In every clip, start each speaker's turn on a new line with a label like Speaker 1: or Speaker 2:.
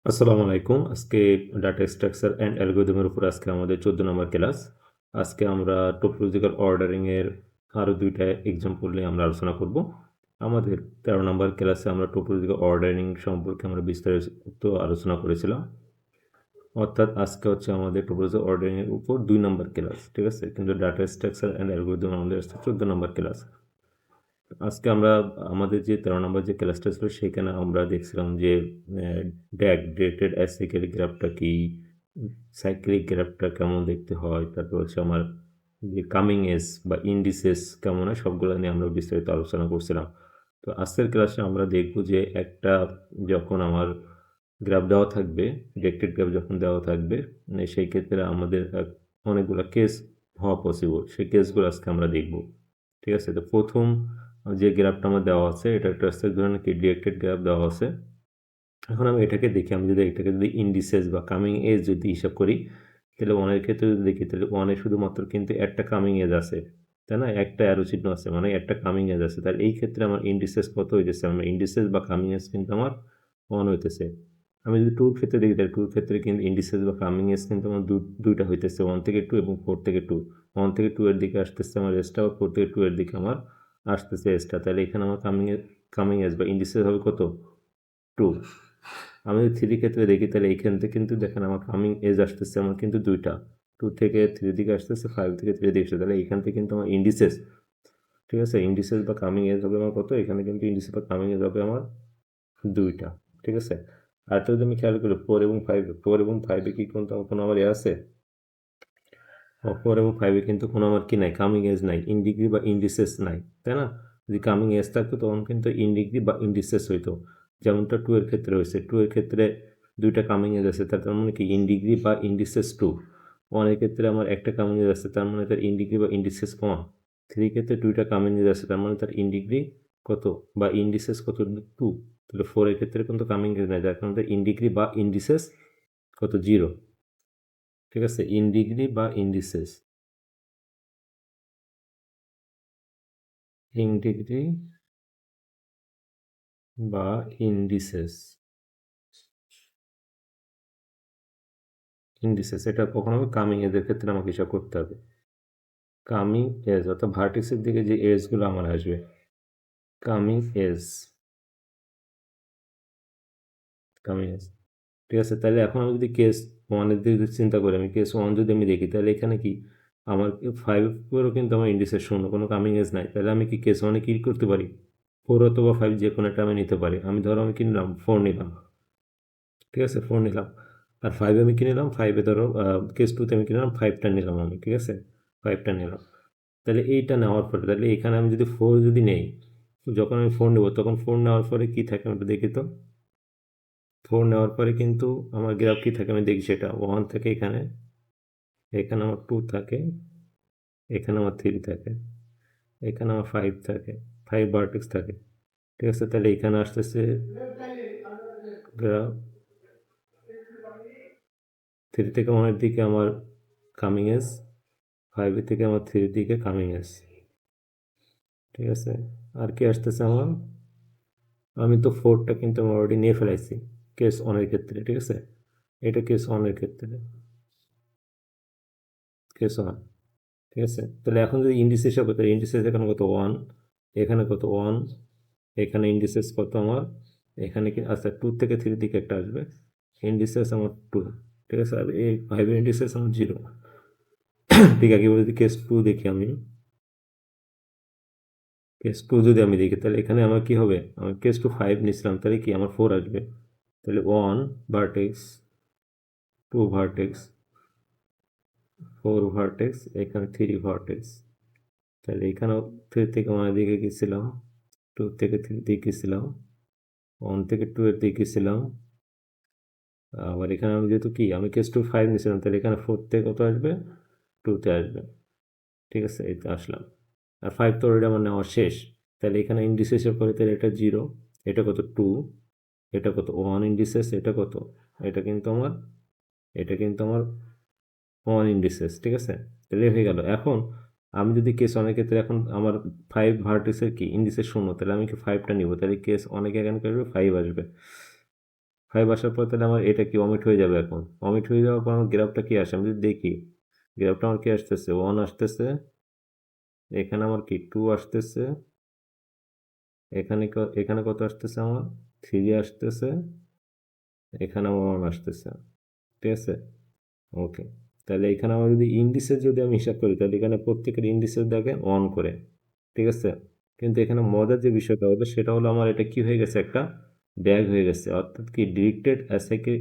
Speaker 1: আসসালামু আলাইকুম। আজকে ডাটা স্ট্রাকচার অ্যান্ড অ্যালগরিদমের উপর আজকে আমাদের 14 নম্বর ক্লাস। আজকে আমরা টপোলজিক্যাল অর্ডারিং এর আরো 2টা এক্সাম্পল নিয়ে আমরা আলোচনা করব। আমাদের 13 নম্বর ক্লাসে আমরা টপোলজিক্যাল অর্ডারিং সম্পর্কে আমরা বিস্তারিত আলোচনা করেছিলাম। অর্থাৎ আজকে হচ্ছে আমাদের টপোলজিক্যাল অর্ডারিং এর উপর 2 নম্বর ক্লাস, ঠিক আছে? কিন্তু ডাটা স্ট্রাকচার অ্যান্ড অ্যালগরিদম আমাদের আসছে 14 নম্বর ক্লাস। আজকে আমরা আমাদের যে 13 নম্বর যে ক্লাসটা ছিল সেখানে আমরা দেখছিলাম যে ড্যাগ ডেটেড অ্যাসাইক্লিক গ্রাফটা কি, সাইক্লিক গ্রাফটা কেমন দেখতে হয়, তারপর হচ্ছে আমার যে কামিং এজ বা ইন্ডিসেস কেমন হয় সবগুলো নিয়ে আমরা বিস্তারিত আলোচনা করছিলাম। তো আজকের ক্লাসে আমরা দেখব যে একটা যখন আমার গ্রাফ দেওয়া থাকবে, ডিরেক্টেড গ্রাফ যখন দেওয়া থাকবে সেই ক্ষেত্রে আমাদের অনেকগুলো কেস হওয়া পসিবল, সেই কেসগুলো আজকে আমরা দেখব, ঠিক আছে? তো প্রথম যে গ্রাফটা আমার দেওয়া আছে এটা একটা ধরুন কি ডিরেক্টেড গ্রাফ দেওয়া আছে। এখন আমি এটাকে দেখি, আমি যদি এটাকে যদি ইন্ডিসেস বা কামিং এজ যদি হিসাব করি, তাহলে ওয়ানের ক্ষেত্রে যদি দেখি তাহলে ওয়ানে শুধুমাত্র কিন্তু একটা কামিং এজ আছে, তাই না? একটা অ্যারো চিহ্ন আছে, মানে একটা কামিং এজ আছে। তাহলে এই ক্ষেত্রে আমার ইন্ডিসেস কত হইতেছে? আমার ইন্ডিসেস বা কামিং এজ কিন্তু আমার ওয়ান হইতেছে। আমি যদি টুর ক্ষেত্রে দেখি তাহলে টুর ক্ষেত্রে কিন্তু ইন্ডিসেস বা কামিং এজ কিন্তু আমার দুইটা হইতেছে, 1 থেকে 2 এবং 4 থেকে 2। 1 থেকে 2 এর দিকে আসতেছে আমার এসটা, বা 4 থেকে 2 এর দিকে আমার আসতেছে এসটা। তাহলে এখানে আমার কামিং এজ বা ইন্ডিসেস হবে কত? 2। আমি যদি 3 ক্ষেত্রে দেখি তাহলে এইখান থেকে কিন্তু দেখেন আমার কামিং এজ আসতেছে আমার কিন্তু 2টা। 2 থেকে 3 দিকে আসতেছে, 5 থেকে 3 দিকে আসছে। তাহলে এইখান থেকে কিন্তু আমার ইন্ডিসেস, ঠিক আছে? ইন্ডিসেস বা কামিং এজ হবে আমার কত? এখানে কিন্তু ইন্ডিসেস বা কামিং এজ হবে আমার 2টা, ঠিক আছে? আরেকটা যদি আমি খেয়াল করি 4 এবং 5, 4 এবং 5 এ কি কোনো আমার আছে? 4 এবং 5 এ কিন্তু কোনো আমার কি নাই? কামিং এজ নাই, ইন ডিগ্রি বা ইন্ডিসেস নাই, তাই না? যদি কামিং এজ থাকতো তখন কিন্তু ইন ডিগ্রি বা ইন্ডিসেস হইতো, যেমনটা 2 এর ক্ষেত্রে হয়েছে। 2 এর ক্ষেত্রে 2টা কামিং এজ আছে, তার মানে কি ইন ডিগ্রি বা ইন্ডিসেস 2। 1 এর ক্ষেত্রে আমার একটা কামিং এজ আছে, তার মানে তার ইন ডিগ্রি বা ইন্ডিসেস 1। 3 এর ক্ষেত্রে 2টা কামিং এজ আছে, তার মানে তার ইন ডিগ্রি কত বা ইন্ডিসেস কত? 2। তাহলে 4 এর ক্ষেত্রে কিন্তু কামিং এজ নাই, যার কারণে তার ইন ডিগ্রি বা ইন্ডিসেস কত? 0, ঠিক আছে? ইন ডিগ্রি বা ইন্ডিসেস, ইন ডিগ্রি বা ইন্ডিসেস, ইন্ডিসেস এটা কখন হবে? কামিং এজের ক্ষেত্রে আমাকে হিসাব করতে হবে। কামিং এজ অর্থাৎ ভার্টেক্সের দিকে যে এজগুলো আমার আসবে, কামিং এজ, কামিং এজ, ঠিক আছে? তাহলে এখন আমি যদি কেস ওয়ানের দিকে চিন্তা করি, আমি কেস ওয়ান যদি আমি দেখি তাহলে এখানে কি আমার 5 কিন্তু আমার ইন্ডিসেস শূন্য, কোনো কামিং এজ নাই। তাহলে আমি কি কেস ওয়ানে কি করতে পারি? 4 অথবা 5 যে কোনো একটা আমি নিতে পারি। আমি ধরো আমি কি নিলাম? 4 নিলাম, ঠিক আছে? 4 নিলাম। আর 5 আমি কি নিলাম? 5 এ ধরো কেস 2 তে আমি কি নিলাম? 5টা নিলাম আমি, ঠিক আছে? 5টা নিলাম। তাহলে এইটা নেওয়ার পরে তাহলে এখানে আমি যদি 4 যদি নেই, যখন আমি 4 নেব তখন 4 নেওয়ার পরে কি থাকে আমি একটু দেখি তো। 4 নেওয়ার পরে কিন্তু আমার গ্রাফ কি থাকে আমি দেখি, সেটা 1 থেকে এখানে, এখানে আমার 2 থাকে, এখানে আমার 3 থাকে, এখানে আমার 5 থাকে, 5 ভার্টেক্স থাকে, ঠিক আছে? তাহলে এখানে আসতেছে গ্রাফ 3 থেকে 1 এর দিকে আমার কামিং এজ, 5 থেকে আমার 3 এর দিকে কামিং এজ, ঠিক আছে? আর কি আসতেছে আমার? আমি তো 4টা কিন্তু আমি অলরেডি নিয়ে ফেলাইছি কেস অনের ক্ষেত্রে, ঠিক আছে? এটা কেস অনের ক্ষেত্রে, কেস অন, ঠিক আছে? তাহলে এখন যদি ইন্ডিসেস হবে তাহলে ইন্ডিসেস এখানে কত? 1, এখানে কত? 1, এখানে ইন্ডিসেস কত আমার? এখানে কি আচ্ছা 2 থেকে 3 দিকে একটা আসবে, ইন্ডিসেস আমার 2, ঠিক আছে? আর এই 5 ইন্ডিসেস আমার 0। ঠিক আছে, এবার যদি কেস 2 দেখি আমি, কেস 2 যদি আমি দেখি তাহলে এখানে আমার কি হবে? আমি কেস 2 5 নিছিলাম, তাহলে কি আমার 4 আসবে। তাহলে 1 ভার্টেক্স, 2 ভার্টেক্স, 4 ভার্টেক্স, এখানে 3 ভার্টেক্স। তাহলে এখানেও 3 থেকে 1 এর দিকে গেছিলাম, 2 থেকে 3 দিকে গেছিলাম, 1 থেকে 2 এর দিকে গেছিলাম। আবার এখানে আমি যেহেতু কি আমি কেস 2 5 নিয়েছিলাম, তাহলে এখানে 4 থেকে কত আসবে? 2 তে আসবে, ঠিক আছে? এই তো আসলাম। আর 5 তো অলরেডি আমার নেওয়া শেষ। তাহলে এখানে ইন্ডিসেস হিসাব করে তাহলে এটা 0, এটা কত? 2, এটা কত? 1 ইন্ডিসেস, এটা কত? এটা কিন্তু আমার, এটা কিন্তু আমার 1 ইন্ডিসেস, ঠিক আছে? তাহলে হয়ে গেল। এখন আমি যদি কেস অনেক ক্ষেত্রে এখন আমার 5 ভার্টিসের কি ইন্ডিসেস 0, তাহলে আমি কি 5টা নিব, তাহলে কেস অনেকে এখানে করবে 5 আসবে, 5 আসার পর তাহলে আমার এটা কি অমিট হয়ে যাবে এখন। অমিট হয়ে যাওয়ার পর আমার গ্রাফটা কি আসে? আমি যদি দেখি গ্রাফটা আমার কি আসতেছে? 1 আসতেছে। এখানে আমার কি 2 আসতেছে। এখানে কত আসতেছে আমার? 3 আসতেছে। এখানে আমার 1 আসতেছে। ঠিক আছে? ওকে। তাহলে এখানে আমার যদি ইন্ডিসেস যদি আমি হিসাব করি তাহলে এখানে প্রত্যেকের ইন্ডিসেস দেখেন 1 করে। ঠিক আছে? কিন্তু এখানে মজার যে বিষয়টা হলো সেটা হলো আমার এটা কি হয়ে গেছে, একটা ড্যাগ হয়ে গেছে। অর্থাৎ কি ডিরেক্টেড অ্যাসাইকে,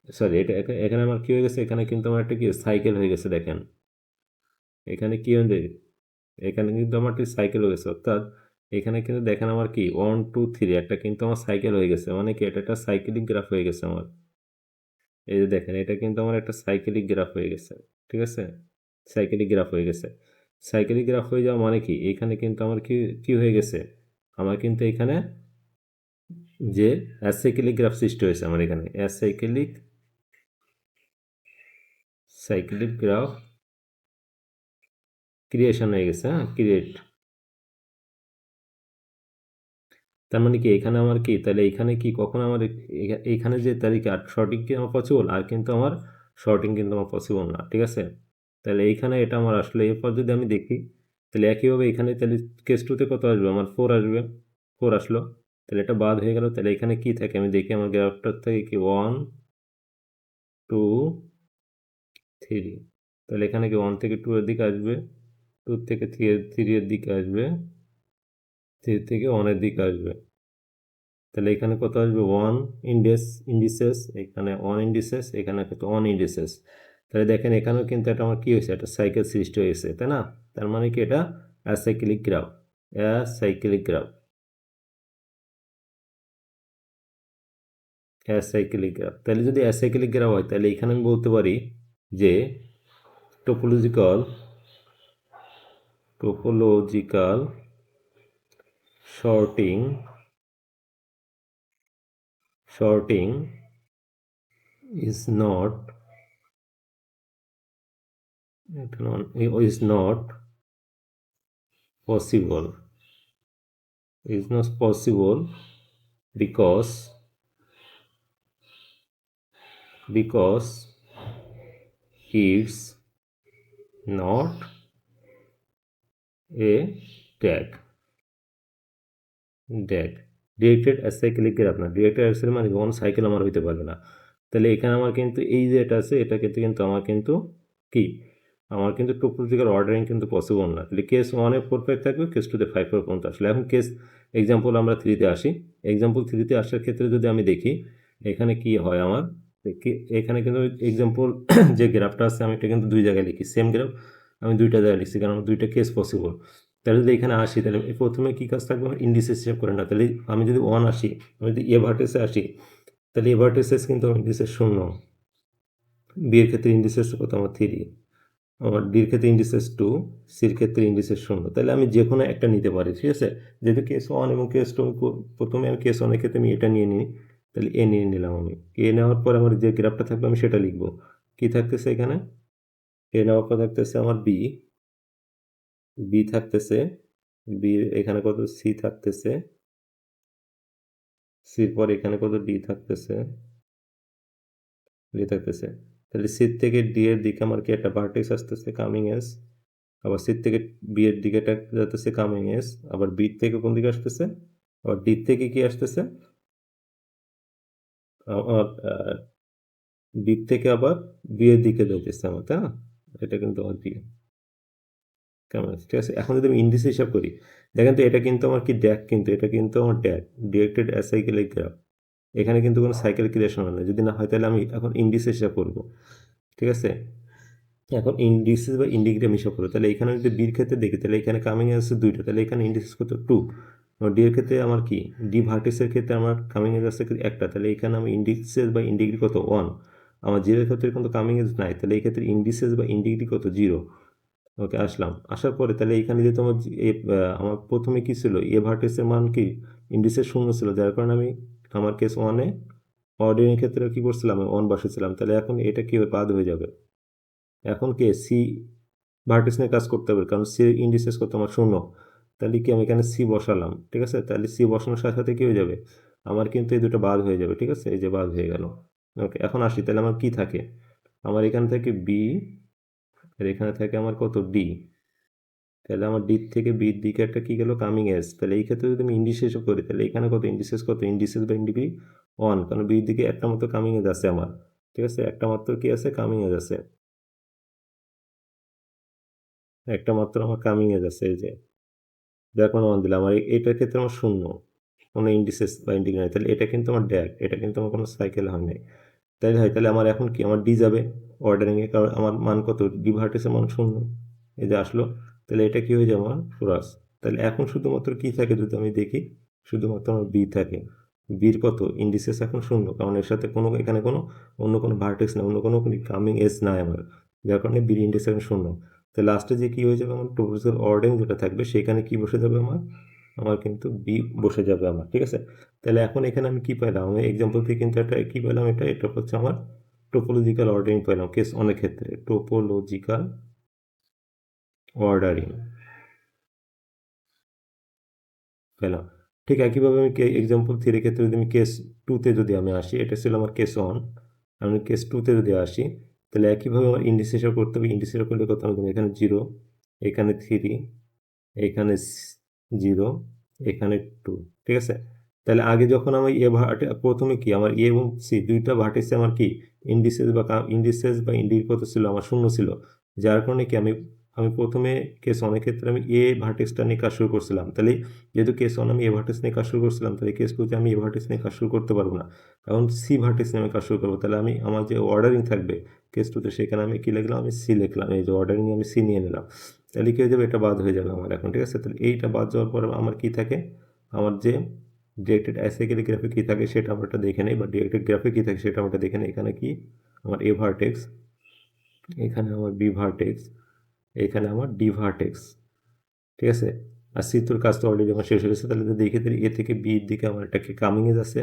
Speaker 1: সরি, এটা এখানে আমার কি হয়ে গেছে, এখানে কিন্তু আমার একটা কি সাইকেল হয়ে গেছে দেখেন। এখানে কি হয়ে, এখানে কিন্তু আমার একটি সাইকেল হয়ে গেছে। অর্থাৎ এখানে কিন্তু দেখেন আমার কি 1 2 3 একটা কিন্তু আমার সাইকেল হয়ে গেছে। মানে কি এটা একটা সাইক্লিক গ্রাফ হয়ে গেছে আমার। এই যে দেখেন এটা কিন্তু আমার একটা সাইক্লিক গ্রাফ হয়ে গেছে। ঠিক আছে? সাইক্লিক গ্রাফ হয়ে গেছে। সাইক্লিক গ্রাফ হয়ে যাওয়া মানে কি এখানে কিন্তু আমার কি কি হয়ে গেছে, আমার কিন্তু এখানে যে অ্যাসাইক্লিক গ্রাফ সৃষ্টি হয়েছে আমার এখানে অ্যাসাইক্লিক সাইক্লিক গ্রাফ ক্রিয়েশন হয়ে গেছে। হ্যাঁ, ক্রিয়েট। তার মানে কি এখানে আমার কি তাহলে এখানে কি কখন আমার এইখানে যে তারিখে আর শর্টিং কি আমার পসিবল, আর কিন্তু আমার শর্টিং কিন্তু আমার পসিবল না। ঠিক আছে? তাহলে এইখানে এটা আমার আসলে এরপর যদি আমি দেখি তাহলে একইভাবে এখানে তাহলে কেস টুতে কত আসবে, আমার 4 আসবে। 4 আসলো। তাহলে এটা বাদ হয়ে গেল। তাহলে এখানে কি থাকে আমি দেখি আমার গ্রাফটার থেকে কি 1 2 3। তাহলে এখানে কি 1 থেকে 2 এর দিকে আসবে, 2 থেকে 3 এর দিকে আসবে, 3 থেকে 1 এর দিকে আসবে। তাহলে এখানে কত আসবে 1 ইন্ডিসেস, এখানে 1 ইন্ডিসেস, এখানে কত 1 ইন্ডিসেস। তাহলে দেখেন এখানেও কিন্তু এটা আমার কি হয়েছে, একটা সাইকেল সৃষ্টি হয়েছে, তাই না? তার মানে কি এটা acyclic graph. Acyclic graph. Acyclic graph. তাহলে যদি অ্যাসাইক্লিক গ্রাফ হয় তাহলে এখানে আমি বলতে পারি যে topological topological sorting sorting is not is not possible, is not possible because it's not a Dag directed acyclic graph না। ডিরেক্টেড অ্যাসাইক্লিক মানে কোনো সাইকেল আমার হইতে পারবে না। তাহলে এখানে আমার কিন্তু এই যে এটা আছে এটা কিন্তু আমার কিন্তু কি আমার কিন্তু টোপোলজিক্যাল অর্ডারিং কিন্তু পসিবল না। তাহলে কেস 1-এ 4 5 থাকবে, কেস 2-তে 5 4 পর্যন্ত আসলে। এখন কেস এক্সাম্পল আমরা 3-তে আসি। এক্সাম্পল 3-তে আসার ক্ষেত্রে যদি আমি দেখি এখানে কি হয় আমার, এখানে কিন্তু এক্সাম্পল যে গ্রাফটা আছে আমি এটা কিন্তু 2 জায়গায় লিখি, সেম গ্রাফ আমি 2টা জায়গায় লিখছি কারণ 2টা কেস পসিবল। তাহলে যদি এখানে আসি তাহলে প্রথমে কী কাজ থাকবে আমার ইন্ডিসেস হিসাব করে না। তাহলে আমি যদি 1 আসি, আমি যদি এ ভার্টেসে আসি তাহলে এ ভার্টেসেস কিন্তু আমার ইন্ডিসেস 0। বি এর ক্ষেত্রে ইন্ডিসেস কত আমার 3, আমার ডির ক্ষেত্রে ইন্ডিসেস 2, সির ক্ষেত্রে ইন্ডিসেস 0। তাহলে আমি যে কোনো একটা নিতে পারি। ঠিক আছে? যেহেতু কেস 1 এবং কেস 2 প্রথমে আমি কেস 1 এর ক্ষেত্রে আমি এটা নিয়ে নিই। তাহলে এ নিয়ে নিলাম আমি। এ নেওয়ার পর আমার যে গ্রাফটা থাকবে আমি সেটা লিখব। কি থাকতেছে এখানে? এ নেওয়ার পর থাকতেছে আমার বি, বি থাকতেছে, বি এখানে কত সি থাকতেছে, সির পর এখানে কত ডি থাকতেছে, ডি থাকতেছে। তাহলে সি থেকে ডি এর দিকে আমার কি একটা ভার্টেক্স আসতেছে কামিং এস, আবার সি থেকে বি এর দিকে একটা যাচ্ছে কামিং এস, আবার বি থেকে কোন দিকে আসতেছে, আবার ডি থেকে কি আসতেছে, আমার ডি থেকে আবার বি এর দিকে যাইতেছে আমার, তাই না? এটা কিন্তু আমার ডি কেমন আছে? ঠিক আছে? এখন যদি আমি ইন্ডিস হিসাব করি দেখেন তো এটা কিন্তু আমার কি ড্যাগ, কিন্তু এটা কিন্তু আমার ড্যাগ ডিরেক্টেড অ্যাসাইক্লিক গ্রাফ। এখানে কিন্তু কোনো সাইকেল ক্রিয়েশন হয় না। যদি না হয় তাহলে আমি এখন ইন্ডিস হিসাব করব। ঠিক আছে? এখন ইন্ডিসেস বা ইন্ডিগ্রাম হিসাব করবো। তাহলে এখানে যদি বির ক্ষেত্রে দেখি তাহলে এখানে কামিং আসছে 2টা, তাহলে এখানে ইন্ডিসেস কত 2। ডি এর ক্ষেত্রে আমার কি ডি ভার্টিসের ক্ষেত্রে আমার কামিং এজ আসছে একটা, তাহলে এখানে আমি ইন্ডিসেস বা ইন্ডিগ্রি কত 1। আমার জিরোর ক্ষেত্রে কিন্তু কামিং এজ নাই, তাহলে এই ক্ষেত্রে ইন্ডিসেস বা ইন্ডিগ্রি কত 0। ওকে, আসলাম। আসার পরে তাহলে এখানে যেহেতু আমার আমার প্রথমে কি ছিল এ ভার্টিসের মান কি ইন্ডিসেস 0 ছিল, যার কারণে আমি আমার কেস 1-এ অর্ডিনারি ক্ষেত্রে কি করছিলাম 1 বসেছিলাম। তাহলে এখন এটা কি বাদ হয়ে যাবে। এখন কে সি ভার্টেক্স নিয়ে কাজ করতে হবে কারণ সি ইন্ডিসেস কত আমার 0। তাহলে কি আমি এখানে সি বসালাম। ঠিক আছে? তাহলে সি বসানোর সাথে সাথে কি হয়ে যাবে আমার কিন্তু এই দুটো বাদ হয়ে যাবে, ঠিক আছে, এই যে বাদ হয়ে গেল। ওকে, এখন আসি, তাহলে আমার কি থাকে, আমার এখান থেকে বি, আর এখানে থাকে আমার কত ডি। তাহলে আমার ডি থেকে বির দিকে একটা কি গেল, কামিং এজ। তাহলে এই ক্ষেত্রে যদি আমি ইন্ডিসেসও করি, তাহলে এখানে কত ইন্ডিসেস, কত ইন্ডিসেস বা ইন্ডিপি 1, কারণ বির দিকে একটা মাত্র কামিং এজ আছে আমার, ঠিক আছে, একটা মাত্র কি আছে, কামিং এজ আছে, একটা মাত্র আমার কামিং এজ আছে, এই যে যার কোনো মান দিলাম, আমার এটার ক্ষেত্রে আমার শূন্য, কোনো ইন্ডিসেস বা ইন্ডিকে নাই, তাহলে এটা কিন্তু আমার ড্যাগ, এটা কিন্তু আমার কোনো সাইকেল হয় নাই। তাহলে হয়, তাহলে আমার এখন কি, আমার ডি যাবে অর্ডারিংয়ে, কারণ আমার মান কত, ডি ভার্টিসের মান শূন্য, এই যে আসলো। তাহলে এটা কি হয়ে যাবে আমার ফোরাস। তাহলে এখন শুধুমাত্র কি থাকে যদি আমি দেখি, শুধুমাত্র আমার বি থাকে। বির কত ইন্ডিসেস এখন শূন্য, কারণ এর সাথে কোনো, এখানে কোনো অন্য কোনো ভার্টেক্স না, অন্য কোনো কামিং এজ নাই আমার, যার কারণে বির ইন্ডিসেস এখন শূন্য। তো লাস্টে যে কি হয়ে যাবে, আমার টোটাল অর্ডারিং যেটা থাকবে সেখানে কি বসে যাবে আমার, আমার কিন্তু বি বসে যাবে আমার, ঠিক আছে। তাহলে এখন এখানে আমি কি পেলাম, আমি এক্সাম্পল থেকে কিন্তু একটা কি পেলাম, এটা হচ্ছে আমার টোপোলজিক্যাল অর্ডারিং পেলাম কেস অনেক ক্ষেত্রে, টোপোলজিক্যাল অর্ডারিং পেলাম। ঠিক একইভাবে আমি এক্সাম্পল থ্রির ক্ষেত্রে যদি আমি কেস টুতে যদি আমি আসি, এটা ছিল আমার কেস 1, আমি কেস টুতে যদি আসি, তাহলে একইভাবে আমার ইন্ডিসেশন করতে হবে। ইন্ডিসেশন করলে কত হবে, এখানে 0, এখানে 3, এখানে 0, এখানে 2, ঠিক আছে। তাহলে আগে যখন আমি প্রথমে কি আমার এ এবং সি দুইটা ভার্টেক্সে আমার কি ইন্ডিসেস বা ইন্ডির কত ছিল, আমার শূন্য ছিল, যার কারণে কি আমি আমি প্রথমে কেস অনেক ক্ষেত্রে আমি এ ভার্টেক্সটা নিয়ে কাজ শুরু করছিলাম। তাহলে যেহেতু কেস 1 আমি এ ভার্টেক্স নিয়ে কাজ শুরু করছিলাম, তাহলে কেস 2তে আমি এ ভার্টেক্স নিয়ে কাজ শুরু করতে পারবো না, কারণ সি ভার্টেক্স নিয়ে আমি কাজ শুরু করবো। তাহলে আমি আমার যে অর্ডারিং থাকবে কেস 2তে, সেখানে আমি কি লিখলাম, আমি সি লিখলাম, এই যে অর্ডারিং আমি সি নিয়ে নিলাম। তাহলে কী হয়ে যাবে, এটা বাদ হয়ে যাবে আমার এখন, ঠিক আছে। তাহলে এইটা বাদ যাওয়ার পরে আমার কি থাকে, আমার যে ডিরেক্টেড অ্যাসাইক্লিক গ্রাফে কী থাকে সেটা আমরা একটা দেখে নেই, বা ডিরেক্টেড গ্রাফে কী থাকে সেটা আমরা দেখে নেই। এখানে কি আমার এ ভার্টেক্স, এখানে আমার বি ভার্টেক্স, এখানে আমার ডি ভার্টেক্স, ঠিক আছে। আর সি তোর কাজ তো অলরেডি আমার শেষ হয়ে গেছে। তাহলে দেখে তাহলে এ থেকে বির দিকে আমার একটা কি কামিং এজ আছে,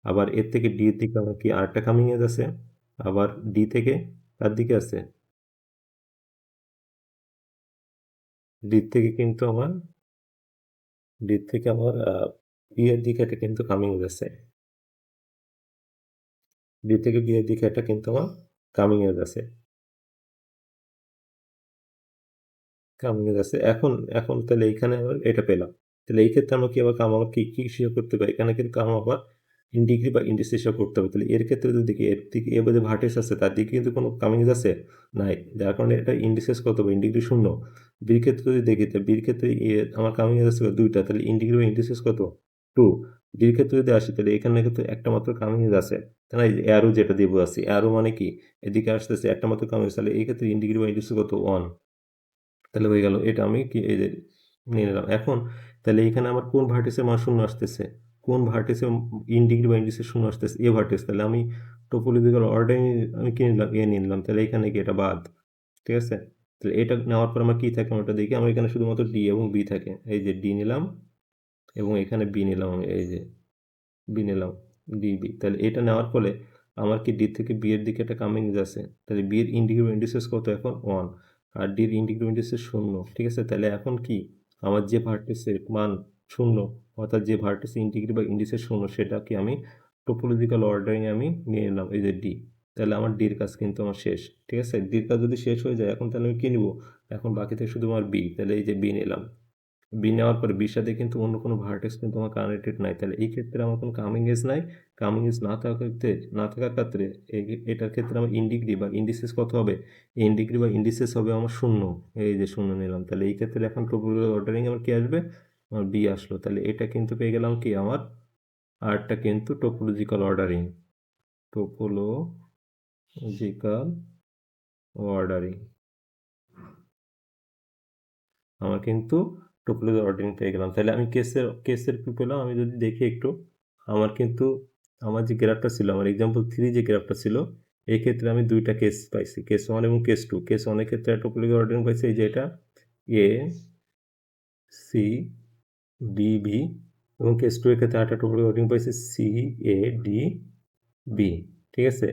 Speaker 1: আবার এর থেকে ডির দিকে আমার কি আরেকটা কামিং এজ আছে, আবার ডি থেকে তার দিকে আছে, ডির থেকে কিন্তু আমার ডির থেকে আমার বি এর দিকে এটা কিন্তু কামিং এজ আছে, ডি থেকে বি এর দিকে এটা কিন্তু আমার কামিং এজ আছে, কামিং এজ আছে। এখন এখন তাহলে এইখানে আবার এটা পেলাম। তাহলে এই ক্ষেত্রে আমরা কি আবার আমার কি কি শিওর করতে পারি, এখানে কিন্তু কাম আবার ইন ডিগ্রি বা ইন্ডিসেশন করতে হবে। তাহলে এর ক্ষেত্রে যদি দেখি, এর দিকে এবার যে ভার্টেক্স আছে তার দিকে কিন্তু কোনো কামিং এজ আছে নাই, যার কারণে এটা ইন্ডিসেস কত হবে, ইন ডিগ্রি শূন্য। বির ক্ষেত্রে যদি দেখি, তাহলে বির ক্ষেত্রে আমার কামিং এজ আছে দুইটা, তাহলে ইন ডিগ্রি বা ইন্ডিসেস কত 2। ডির ক্ষেত্রে যদি আসি, তাহলে এখানে কিন্তু একটা মাত্র কামিং এজ আছে, তাই না, অ্যারো যেটা দিব আছে, অ্যারো মানে কি এদিকে আসতেছে একটা মাত্র কামিং এজ, তাহলে এই ক্ষেত্রে ইন ডিগ্রি বা ইন্ডিসেস কত 1। তাহলে হয়ে গেল, এটা আমি কি এই যে নিয়ে নিলাম। এখন তাহলে এইখানে আমার কোন ভার্টিসের মান শূন্য আসতেছে, কোন ভার্টিসের ইন ডিগ্রি বা ইন্ডিসের শূন্য আসতেছে, এ ভার্টিস। তাহলে আমি টোপোলজিক্যাল অর্ডার আমি কি নিলাম, এ নিয়ে নিলাম, তাহলে এখানে কি এটা বাদ, ঠিক আছে। তাহলে এটা নেওয়ার পর আমার কি থাকে, আমরা দেখি, আমার এখানে শুধুমাত্র ডি এবং বি থাকে, এই যে ডি নিলাম এবং এখানে বি নিলাম, আমি এই যে বি নিলাম, ডিবি। তাহলে এটা নেওয়ার ফলে আমার কি ডি থেকে বি এর দিকে একটা কামিং আছে, তাহলে বি এর ইন্ডিগ্রেটিভ ইন্ডিসেস কত এখন 1, আর ডির ইন্ডিগ্রেটিভ ইন্ডিসেস শূন্য, ঠিক আছে। তাহলে এখন কি আমার যে ভার্টেক্সের মান শূন্য, অর্থাৎ যে ভার্টেক্স ইন্টিগ্রেটিভ বা ইন্ডিসেস শূন্য, সেটা কি আমি টোপোলজিক্যাল অর্ডারিং আমি নিয়ে নিলাম, এই যে ডি। তাহলে আমার ডির কাজ কিন্তু আমার শেষ, ঠিক আছে। ডির কাজ যদি শেষ হয়ে যায়, এখন তাহলে আমি কি নিব, এখন বাকি থেকে শুধু আমার বি, তাহলে এই যে বি নিলাম। বি নেওয়ার পরে বির সাথে কিন্তু অন্য কোনো ভার্টেক্স কিন্তু আমার কানেক্টেড নাই, তাহলে এই ক্ষেত্রে আমার কোনো কামিং এজ নাই। কামিং এজ না থাকার ক্ষেত্রে এটার ক্ষেত্রে আমার ইনডিগ্রি বা ইন্ডিসেস কত হবে, ইনডিগ্রি বা ইন্ডিসেস হবে আমার শূন্য, এই যে শূন্য নিলাম। তাহলে এই ক্ষেত্রে এখন টোপোলজিক্যাল অর্ডারিং আমার কি আসবে, আমার বি আসলো। তাহলে এটা কিন্তু পেয়ে গেলাম কি আমার, আরটা কিন্তু টোপোলজিক্যাল অর্ডারিং, টোপোলজিক্যাল অর্ডারিং আমার কিন্তু টোপোলজি অর্ডারিং পেয়ে গেলাম। তাহলে আমি কেসের কি পেলাম, আমি যদি দেখি একটু, আমার কিন্তু আমার যে গ্রাফটা ছিল, আমার এক্সাম্পল 3 যে গ্রাফটা ছিল, এই ক্ষেত্রে আমি দুইটা কেস পাইছি, কেস 1 এবং কেস 2। কেস 1 এর ক্ষেত্রে টোপোলজি অর্ডারিং পাইছি, এই যে এটা এ সি ডি বি, এবং কেস 2 এর ক্ষেত্রে একটা টোপোলজি অর্ডারিং পাইছি সি এ ডি বি, ঠিক আছে।